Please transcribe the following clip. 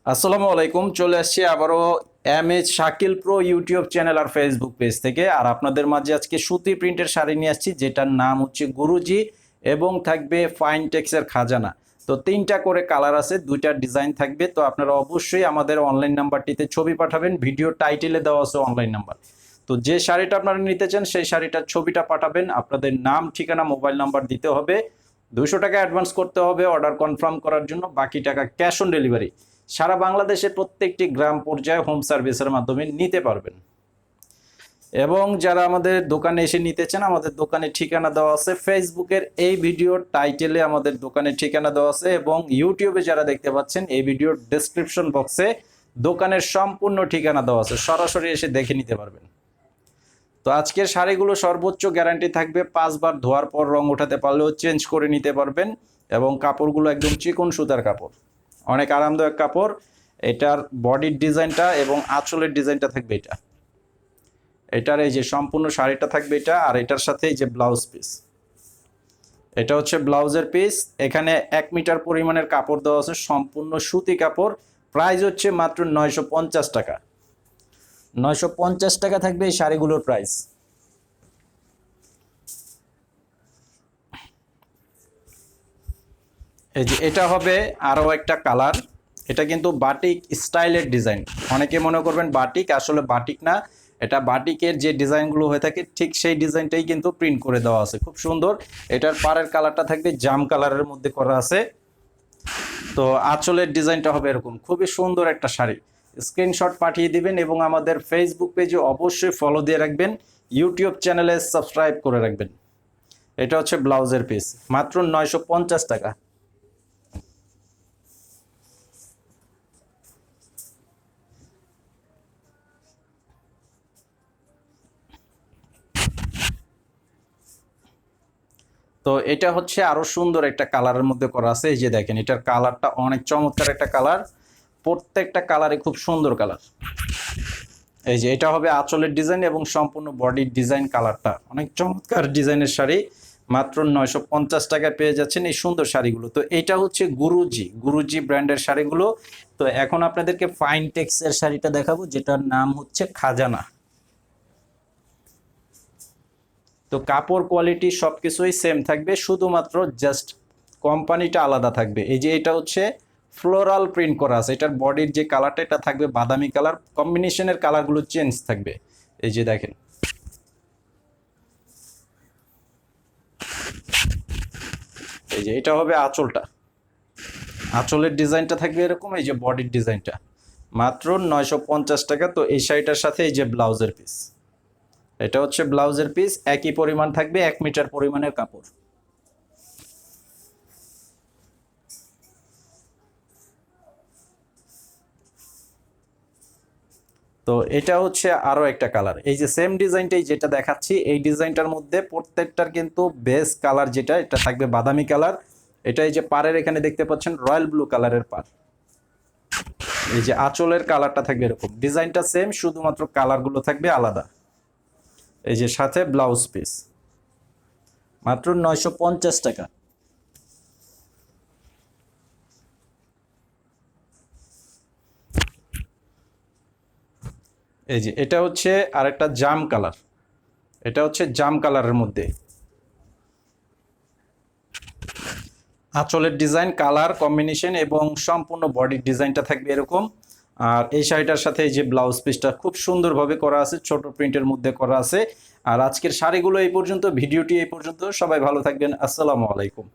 আসসালামু আলাইকুম। চলে আসছি আবারও MH Shakil pro YouTube channel আর ফেসবুক পেজ থেকে। আর আপনাদের মাঝে আজকে সুতি প্রিন্টের শাড়ি নিয়ে আসছি, যেটার নাম হচ্ছে গুরুজি এবং থাকবে ফাইন টেক্সের খাজানা। তো তিনটা করে কালার আছে, দুইটা ডিজাইন থাকবে। তো আপনারা অবশ্যই আমাদের অনলাইন নাম্বারটিতে ছবি পাঠাবেন, ভিডিও টাইটেলে দেওয়া আছে অনলাইন নাম্বার। তো যে শাড়িটা আপনারা নিতে চান সেই শাড়িটার ছবিটা পাঠাবেন, আপনাদের নাম, ঠিকানা, মোবাইল নাম্বার দিতে হবে। 200 টাকা অ্যাডভান্স করতে হবে অর্ডার কনফার্ম করার জন্য, বাকি টাকা ক্যাশ অন ডেলিভারি। সারা বাংলাদেশের প্রত্যেকটি গ্রাম পর্যায়ে হোম সার্ভিসের মাধ্যমে নিতে পারবেন। এবং যারা আমাদের দোকানে এসে নিতে চান, আমাদের দোকানের ঠিকানা দেওয়া আছে ফেসবুকের এই ভিডিওর টাইটেলে, আমাদের দোকানের ঠিকানা দেওয়া আছে। এবং ইউটিউবে যারা দেখতে পাচ্ছেন, এই ভিডিওর ডেসক্রিপশন বক্সে দোকানের সম্পূর্ণ ঠিকানা দেওয়া আছে, সরাসরি এসে দেখে নিতে পারবেন। তো আজকের শাড়িগুলো সর্বোচ্চ গ্যারান্টি থাকবে, 5 বার ধোয়ার পর রং ওঠাতে পারলেও চেঞ্জ করে নিতে পারবেন। এবং কাপড়গুলো একদম চিকন সুতার কাপড়, অনেক আরামদায়ক কাপড়। এটার বডির ডিজাইনটা এবং আঁচলের ডিজাইনটা থাকবে এটা। এটার এই যে সম্পূর্ণ শাড়িটা থাকবে এটা, আর এটার সাথে এই যে ব্লাউজ পিস, এটা হচ্ছে ব্লাউজের পিস। এখানে 1 মিটার পরিমাণের কাপড় দেওয়া আছে, সম্পূর্ণ সুতি কাপড়। প্রাইস হচ্ছে মাত্র 950 টাকা। 950 টাকা থাকবে এই শাড়িগুলোর প্রাইস। এই যে এটা হবে আরও একটা কালার। এটা কিন্তু বাটিক স্টাইলের ডিজাইন। অনেকে মনে করবেন বাটিক, আসলে বাটিক না, এটা বাটিকের যে ডিজাইনগুলো হয়ে থাকে ঠিক সেই ডিজাইনটাই কিন্তু প্রিন্ট করে দেওয়া আছে, খুব সুন্দর। এটার পাড়ের কালারটা থাকবে জাম কালারের মধ্যে করা আছে। তো আঁচলের ডিজাইনটা হবে এরকম, খুবই সুন্দর একটা শাড়ি। স্ক্রিনশট পাঠিয়ে দিবেন এবং আমাদের ফেসবুক পেজে অবশ্যই ফলো দিয়ে রাখবেন, ইউটিউব চ্যানেলে সাবস্ক্রাইব করে রাখবেন। এটা হচ্ছে ব্লাউজের পিস, মাত্র 950 টাকা। তো এটা হচ্ছে আরো সুন্দর একটা কালারের মধ্যে করা আছে। এই যে দেখেন, এটার কালারটা অনেক চমৎকার একটা কালার, প্রত্যেকটা কালারে খুব সুন্দর কালার। এই যে এটা হবে আঁচলের ডিজাইন এবং সম্পূর্ণ বডির ডিজাইন। কালারটা অনেক চমৎকার ডিজাইনের শাড়ি, মাত্র 950 টাকায় পেয়ে যাচ্ছেন এই সুন্দর শাড়িগুলো। তো এটা হচ্ছে গুরুজি ব্র্যান্ডের শাড়িগুলো। তো এখন আপনাদেরকে ফাইন টেক্সের শাড়িটা দেখাবো, যেটার নাম হচ্ছে খাজানা। তো কাপড় কোয়ালিটি সবকিছুই সেম থাকবে, শুধুমাত্র জাস্ট কোম্পানিটা আলাদা থাকবে। এই যে এটা হচ্ছে ফ্লোরাল প্রিন্ট করা আছে, এটার বডির যে কালারটা এটা থাকবে বাদামি কালার, কম্বিনেশনের কালারগুলো চেঞ্জ থাকবে। এই যে দেখেন, এই যে এটা হবে আঁচলটা, আঁচলের ডিজাইনটা থাকবে এরকম। এই যে বডির ডিজাইনটা, মাত্র 950 টাকা। তো এই শাড়িটার সাথে এই যে ব্লাউজের পিস, এটা হচ্ছে ব্লাউজের পিস, একই পরিমাণ থাকবে, 1 মিটার পরিমাণের কাপড়। তো এটা হচ্ছে আরো একটা কালার। এই যে সেম ডিজাইনটাই যেটা দেখাচ্ছি, এই ডিজাইনটার মধ্যে প্রত্যেকটার কিন্তু বেস কালার যেটা, এটা থাকবে বাদামি কালার। এটা এই যে পাড়ের এখানে দেখতে পাচ্ছেন রয়্যাল ব্লু কালারের পাড়। এই যে আঁচলের কালারটা থাকবে এরকম, ডিজাইনটা সেম, শুধুমাত্র কালারগুলো থাকবে আলাদা। এই যে সাথে ব্লাউজ পিস, মাত্র 950 টাকা। এই যে এটা হচ্ছে আরেকটা জাম কালার, এটা হচ্ছে জাম কালারের মধ্যে আঁচলের ডিজাইন, কালার কম্বিনেশন এবং সম্পূর্ণ বডির ডিজাইনটা থাকবে এরকম। আর এই শাড়িটার সাথে এই যে ব্লাউজ পিসটা খুব সুন্দরভাবে করা আছে, ছোট প্রিন্টের মধ্যে করা আছে। আর আজকের শাড়িগুলো এই পর্যন্ত, ভিডিওটি এই পর্যন্ত। সবাই ভালো থাকবেন, আসসালামু আলাইকুম।